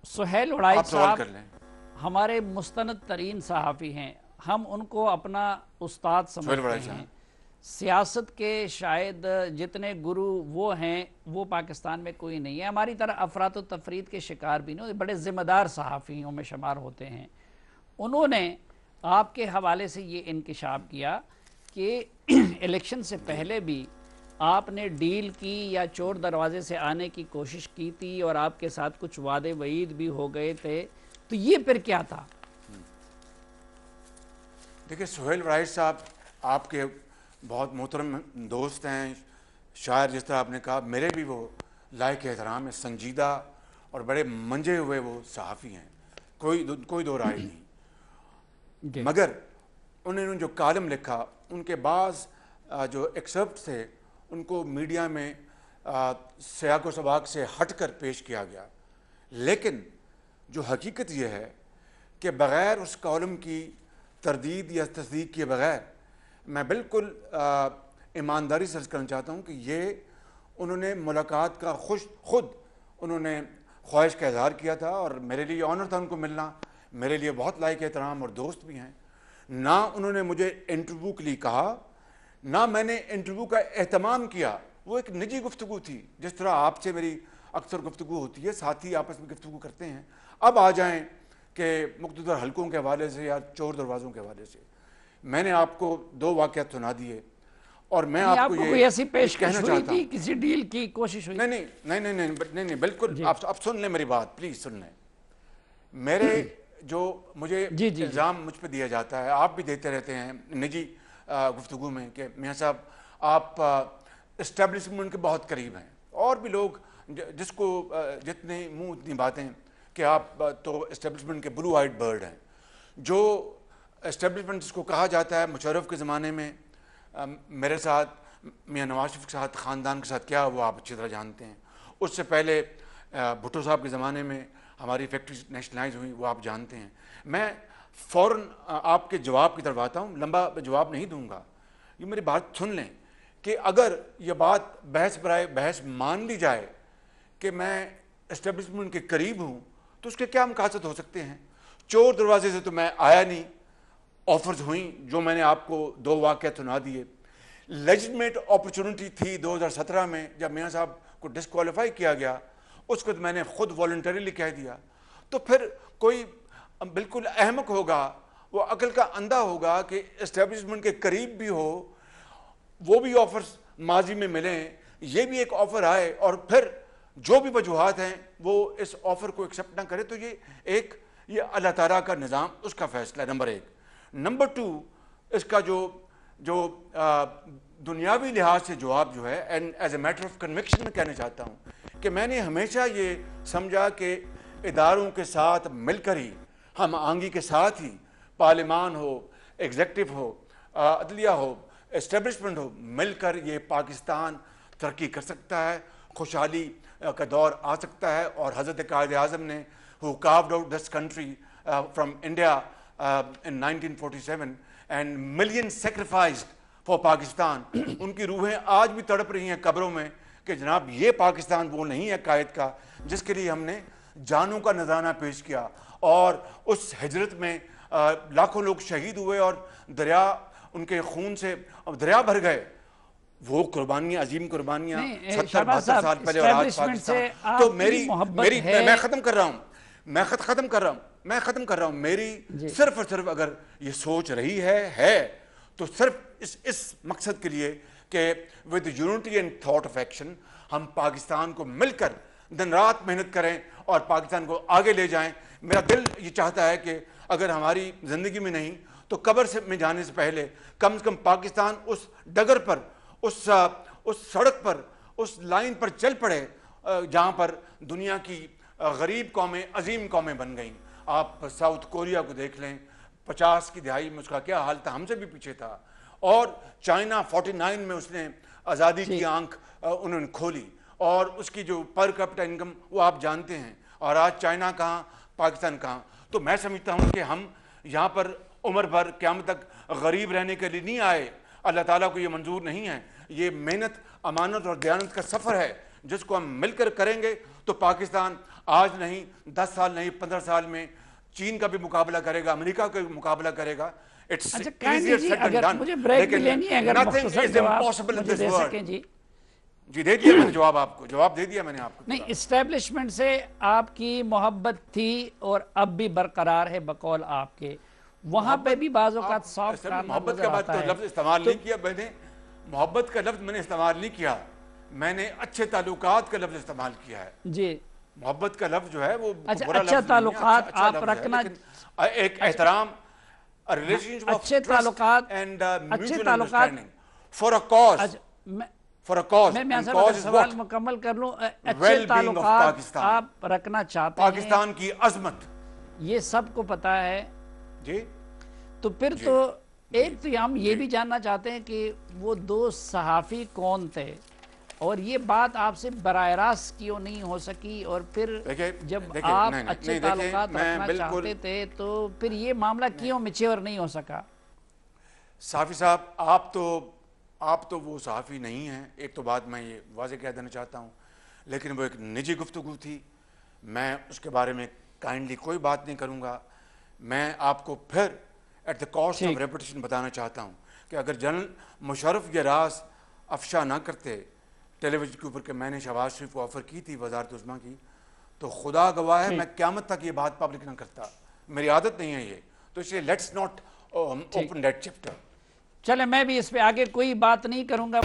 سہیل وڑائی آپ سوال صاحب کر لیں. ہمارے مستند ترین صحافی ہیں، ہم ان کو اپنا استاد سہیل سمجھتے وڑائی ہیں. صاحب سیاست کے شاید جتنے گرو وہ ہیں وہ پاکستان میں کوئی نہیں ہے. ہماری طرح افراط و تفرید کے شکار بھی نہیں، بڑے ذمہ دار صحافیوں میں شمار ہوتے ہیں. انہوں نے آپ کے حوالے سے یہ انکشاف کیا کہ الیکشن سے جی. پہلے بھی آپ نے ڈیل کی یا چور دروازے سے آنے کی کوشش کی تھی اور آپ کے ساتھ کچھ وعدے وعید بھی ہو گئے تھے، تو یہ پھر کیا تھا؟ دیکھیے سہیل وڑائی صاحب آپ کے بہت محترم دوست ہیں، شاعر جس طرح آپ نے کہا، میرے بھی وہ لائق احترام ہے، سنجیدہ اور بڑے منجے ہوئے وہ صحافی ہیں، کوئی دو رائے نہیں. جی مگر انہوں نے جو کالم لکھا، ان کے بعض جو ایکسپٹ تھے ان کو میڈیا میں سیاق و سباق سے ہٹ کر پیش کیا گیا. لیکن جو حقیقت یہ ہے کہ بغیر اس کالم کی تردید یا تصدیق کیے بغیر میں بالکل ایمانداری سے عرض کرنا چاہتا ہوں کہ یہ انہوں نے ملاقات کا خود انہوں نے خواہش کا اظہار کیا تھا، اور میرے لیے آنر تھا ان کو ملنا، میرے لیے بہت لائق احترام اور دوست بھی ہیں. نہ انہوں نے مجھے انٹرویو کے لیے کہا، نہ میں نے انٹرویو کا اہتمام کیا. وہ ایک نجی گفتگو تھی، جس طرح آپ سے میری اکثر گفتگو ہوتی ہے، ساتھی آپس میں گفتگو کرتے ہیں. اب آ جائیں کہ مقتدر حلقوں کے حوالے سے یا چور دروازوں کے حوالے سے. میں نے آپ کو 2 واقعات سنا دیے، اور میں نہیں، آپ آپ کو کو کوئی ایسی یہ پیشکش کہنا ہوئی چاہتا تھی، ہوں. کسی ڈیل کی کوشش ہوئی؟ نہیں بالکل. جی آپ سن لیں میری بات، پلیز سن لیں. میرے جو مجھے جی جی جی الزام مجھ پہ دیا جاتا ہے، آپ بھی دیتے رہتے ہیں نجی گفتگو میں، کہ میاں صاحب آپ اسٹیبلشمنٹ کے بہت قریب ہیں، اور بھی لوگ جس کو جتنے منہ اتنی باتیں کہ آپ تو اسٹیبلشمنٹ کے بلو آئیڈ برڈ ہیں. جو اسٹیبلشمنٹ جس کو کہا جاتا ہے، مشرف کے زمانے میں میرے ساتھ، میاں نواز شریف کے ساتھ، خاندان کے ساتھ کیا وہ آپ اچھی طرح جانتے ہیں. اس سے پہلے بھٹو صاحب کے زمانے میں ہماری فیکٹری نیشنلائز ہوئی، وہ آپ جانتے ہیں. میں فوراً آپ کے جواب کی طرف آتا ہوں، لمبا جواب نہیں دوں گا. یہ میری بات سن لیں کہ اگر یہ بات بحث برائے بحث مان لی جائے کہ میں اسٹیبلشمنٹ کے قریب ہوں، تو اس کے کیا مقاصد ہو سکتے ہیں؟ چور دروازے سے تو میں آیا نہیں، آفرز ہوئیں جو میں نے آپ کو 2 واقعات سنا دیے. لیجٹمیٹ اپرچونٹی تھی 2017 میں، جب میاں صاحب کو ڈسکوالیفائی کیا گیا، اس کو میں نے خود والنٹریلی کہہ دیا. تو پھر کوئی بالکل احمق ہوگا، وہ عقل کا اندھا ہوگا کہ اسٹیبلشمنٹ کے قریب بھی ہو، وہ بھی آفرز ماضی میں ملیں، یہ بھی ایک آفر آئے، اور پھر جو بھی وجوہات ہیں وہ اس آفر کو ایکسیپٹ نہ کرے. تو یہ اللہ تعالیٰ کا نظام، اس کا فیصلہ ہے، نمبر 1. نمبر 2، اس کا جو دنیاوی لحاظ سے جواب جو ہے، and as a matter of conviction میں کہنا چاہتا ہوں کہ میں نے ہمیشہ یہ سمجھا کہ اداروں کے ساتھ مل کر ہی، ہم آہنگی کے ساتھ ہی، پارلیمان ہو، ایگزیکٹو ہو، عدلیہ ہو، اسٹیبلشمنٹ ہو، مل کر یہ پاکستان ترقی کر سکتا ہے، خوشحالی کا دور آ سکتا ہے. اور حضرت قائد اعظم نے who carved out this country from India in 1947 and millions sacrificed for Pakistan. ان کی روحیں آج بھی تڑپ رہی ہیں قبروں میں کہ جناب یہ پاکستان وہ نہیں ہے قائد کا جس کے لیے ہم نے جانوں کا نذرانہ پیش کیا، اور اس ہجرت میں لاکھوں لوگ شہید ہوئے اور دریا ان کے خون سے دریا بھر گئے. وہ قربانیاں، عظیم قربانیاں نہیں 70-72 شہباز صاحب، سال پہلے، اور آج اسٹیبلشمنٹ پاکستان. سے تو آپ کی میری محبت میری ہے؟ میں ختم کر رہا ہوں، میں ختم کر رہا ہوں. میری جی صرف اور صرف اگر یہ سوچ رہی ہے تو صرف اس مقصد کے لیے کہ with unity and thought of action ہم پاکستان کو مل کر دن رات محنت کریں اور پاکستان کو آگے لے جائیں. میرا دل یہ چاہتا ہے کہ اگر ہماری زندگی میں نہیں تو قبر میں جانے سے پہلے کم سے کم پاکستان اس ڈگر پر، اس سڑک پر، اس لائن پر چل پڑے جہاں پر دنیا کی غریب قومیں عظیم قومیں بن گئیں. آپ ساؤتھ کوریا کو دیکھ لیں، 50 کی دہائی میں اس کا کیا حال تھا، ہم سے بھی پیچھے تھا. اور چائنا 49 میں اس نے آزادی جی کی آنکھ انہوں نے کھولی، اور اس کی جو پر کیپٹا انکم وہ آپ جانتے ہیں. اور آج چائنا کہاں، پاکستان کہاں. تو میں سمجھتا ہوں کہ ہم یہاں پر عمر بھر قیامت تک غریب رہنے کے لیے نہیں آئے. اللہ تعالیٰ کو یہ منظور نہیں ہے. یہ محنت، امانت اور دیانت کا سفر ہے جس کو ہم مل کر کریں گے تو پاکستان آج نہیں 10 سال نہیں 15 سال میں چین کا بھی مقابلہ کرے گا, امریکہ کا بھی مقابلہ کرے گا. It's اچھا easier جی, said than اگر done. مجھے بریک بھی لیکن لینی ہے, اگر nothing مختصر is جواب impossible in مجھے this دے world. سکیں. جی جی دے دیا میں نے جواب, آپ کو جواب دے دیا میں نے آپ کو. نہیں, اسٹیبلشمنٹ سے آپ کی محبت تھی اور اب بھی برقرار ہے بقول آپ کے, وہاں پہ بھی بعض اوقات سافٹ کارنر محبت نظر کا بعد آتا تو ہے. لفظ استعمال نہیں کیا میں نے, محبت کا لفظ میں نے استعمال نہیں کیا, میں نے اچھے تعلقات کا لفظ استعمال کیا ہے. جی محبت کا لفظ جو ہے وہ اچھا, برا اچھا لفظ نہیں ہے, تعلقات اچھا آپ لفظ ہے, رکھنا, لیکن ایک احترام, ریلیشنشپ آف اچھے ٹرسٹ تعلقات, اینڈ اچھے میوچل تعلقات, انڈرسٹینڈنگ فار اے کاز, میں اینڈ صاحب کاز اگر از سوال واٹ, مکمل کر لوں, اچھے ویل بینگ آف تعلقات پاکستان, آپ رکھنا چاہتے ہیں, پاکستان کی عظمت. یہ سب کو پتا ہے. جی تو پھر تو ایک تو ہم یہ بھی جاننا چاہتے ہیں کہ وہ دو صحافی کون تھے, اور یہ بات آپ سے براہ راست کیوں نہیں ہو سکی, اور پھر جب آپ اچھے تعلقات رکھنا چاہتے تھے تو پھر یہ معاملہ کیوں میچور نہیں ہو سکا؟ صحافی صاحب, آپ تو وہ صحافی نہیں ہیں, ایک تو بات میں یہ واضح کہہ دینا چاہتا ہوں, لیکن وہ ایک نجی گفتگو تھی, میں اس کے بارے میں کائنڈلی کوئی بات نہیں کروں گا. میں آپ کو پھر at the cost of reputation بتانا چاہتا ہوں کہ اگر جنرل مشرف یہ راز افشا نہ کرتے ٹیلی ویژن کے اوپر کہ میں نے شہباز شریف کو آفر کی تھی وزارت عظمیٰ کی, تو خدا گواہ ہے میں قیامت تک یہ بات پبلک نہ کرتا, میری عادت نہیں ہے یہ, تو اس لیے let's not open that chapter. چلے, میں بھی اس پہ آگے کوئی بات نہیں کروں گا.